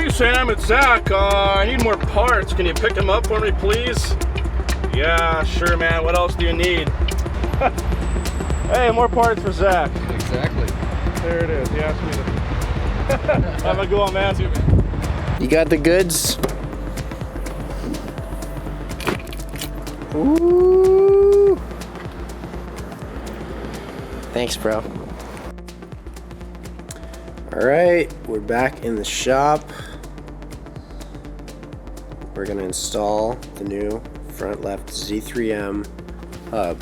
Hey Sam, it's Zach. I need more parts. Can you pick them up for me, please? Yeah, sure, man. What else do you need? Hey, more parts for Zach. Exactly. There it is. He asked me to. Have a good one, man. You got the goods? Ooh. Thanks, bro. All right, we're back in the shop. We're gonna install the new front left Z3M hub.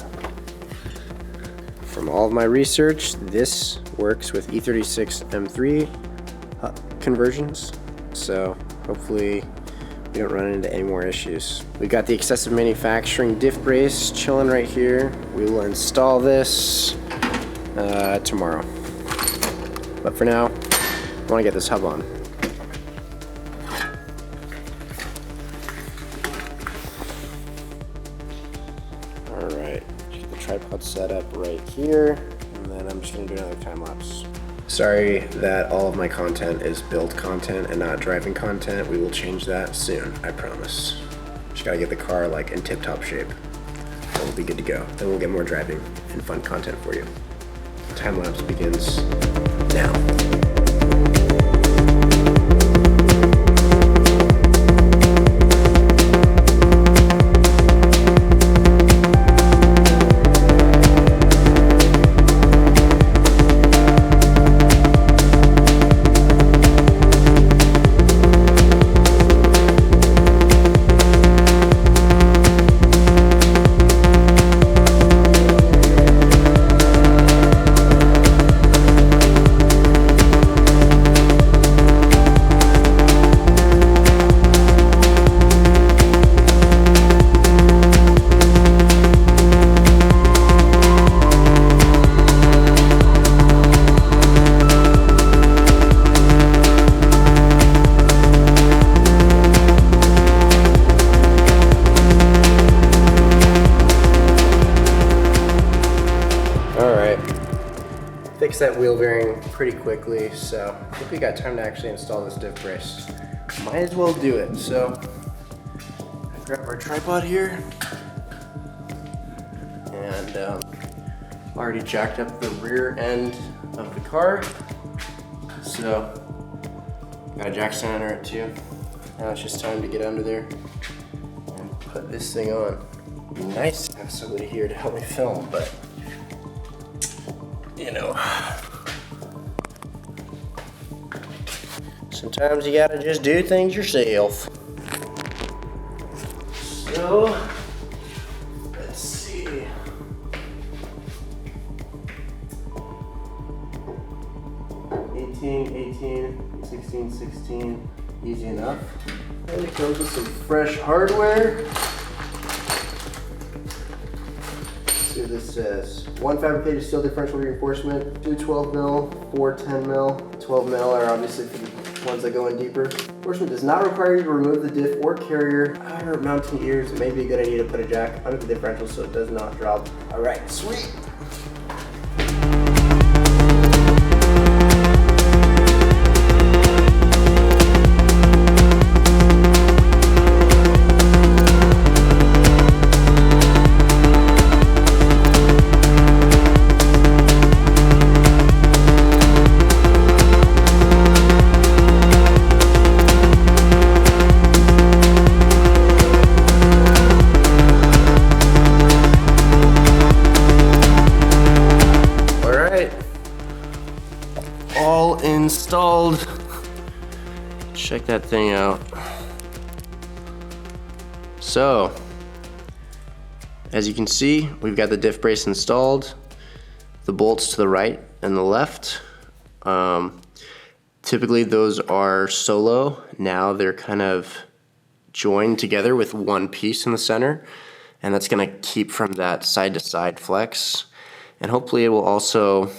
From all of my research, this works with E36 M3 conversions, so hopefully we don't run into any more issues. We got the excessive manufacturing diff brace chilling right here. We will install this tomorrow. But for now, I want to get this hub on. Alright, get the tripod set up right here, and then I'm just going to do another time lapse. Sorry that all of my content is build content and not driving content. We will change that soon, I promise. Just gotta get the car like in tip-top shape. Then we'll be good to go. Then we'll get more driving and fun content for you. Time lapse begins now. Fixed that wheel bearing pretty quickly, so I think we got time to actually install this diff brace. Might as well do it. So I grab our tripod here, and already jacked up the rear end of the car. So got a jack stand under it too. Now it's just time to get under there and put this thing on. It'd be nice to have somebody here to help me film, but you know, sometimes you gotta just do things yourself. So, let's see. $18, 16, easy enough. And it comes with some fresh hardware. See what this says. 1 fabricated steel differential reinforcement, 2 12mm, 4 10mm. 12mm are obviously for the ones that go in deeper. Reinforcement does not require you to remove the diff or carrier. However, mounting gears, it may be a good idea to put a jack under the differential so it does not drop. All right, sweet. All installed. Check that thing out. So, as you can see, we've got the diff brace installed, the bolts to the right and the left. Typically those are solo. Now they're kind of joined together with one piece in the center, and that's gonna keep from that side-to-side flex. And hopefully it will also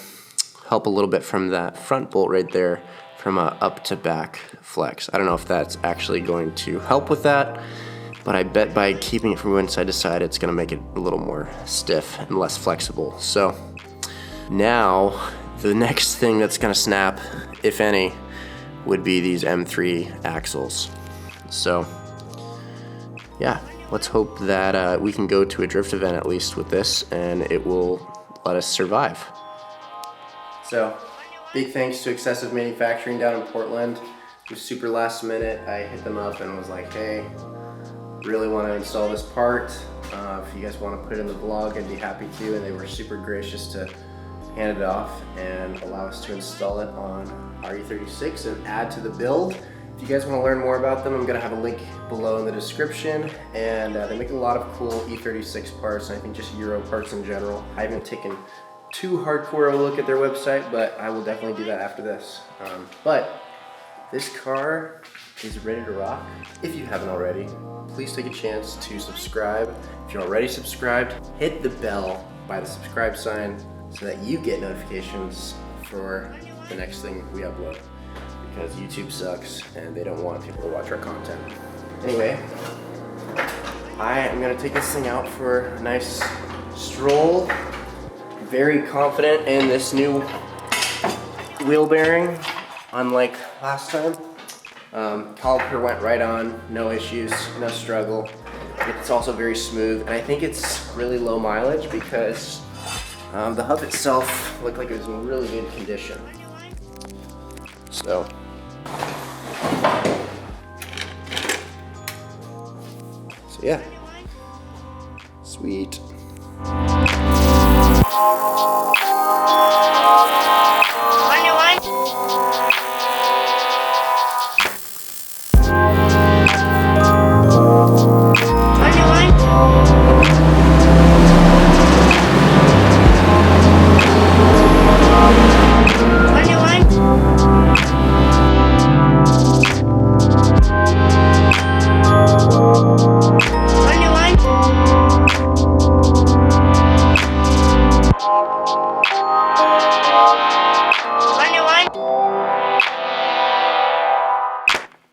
help a little bit from that front bolt right there from a up to back flex. I don't know if that's actually going to help with that, but I bet by keeping it from going side to side, it's gonna make it a little more stiff and less flexible. So now the next thing that's gonna snap, if any, would be these M3 axles. So yeah, let's hope that we can go to a drift event at least with this, and it will let us survive. So big thanks to Excessive Manufacturing down in Portland. It was super last minute. I hit them up and was like, hey, really want to install this part. If you guys want to put it in the vlog, I'd be happy to. And they were super gracious to hand it off and allow us to install it on our E36 and add to the build. If you guys want to learn more about them, I'm going to have a link below in the description. And they make a lot of cool E36 parts, and I think just Euro parts in general. I haven't taken too hardcore a look at their website, but I will definitely do that after this. But this car is ready to rock. If you haven't already, please take a chance to subscribe. If you're already subscribed, hit the bell by the subscribe sign so that you get notifications for the next thing we upload, because YouTube sucks and they don't want people to watch our content. Anyway, I am gonna take this thing out for a nice stroll. Very confident in this new wheel bearing, unlike last time. Caliper went right on, no issues, no struggle. It's also very smooth, and I think it's really low mileage because the hub itself looked like it was in really good condition. So yeah, sweet.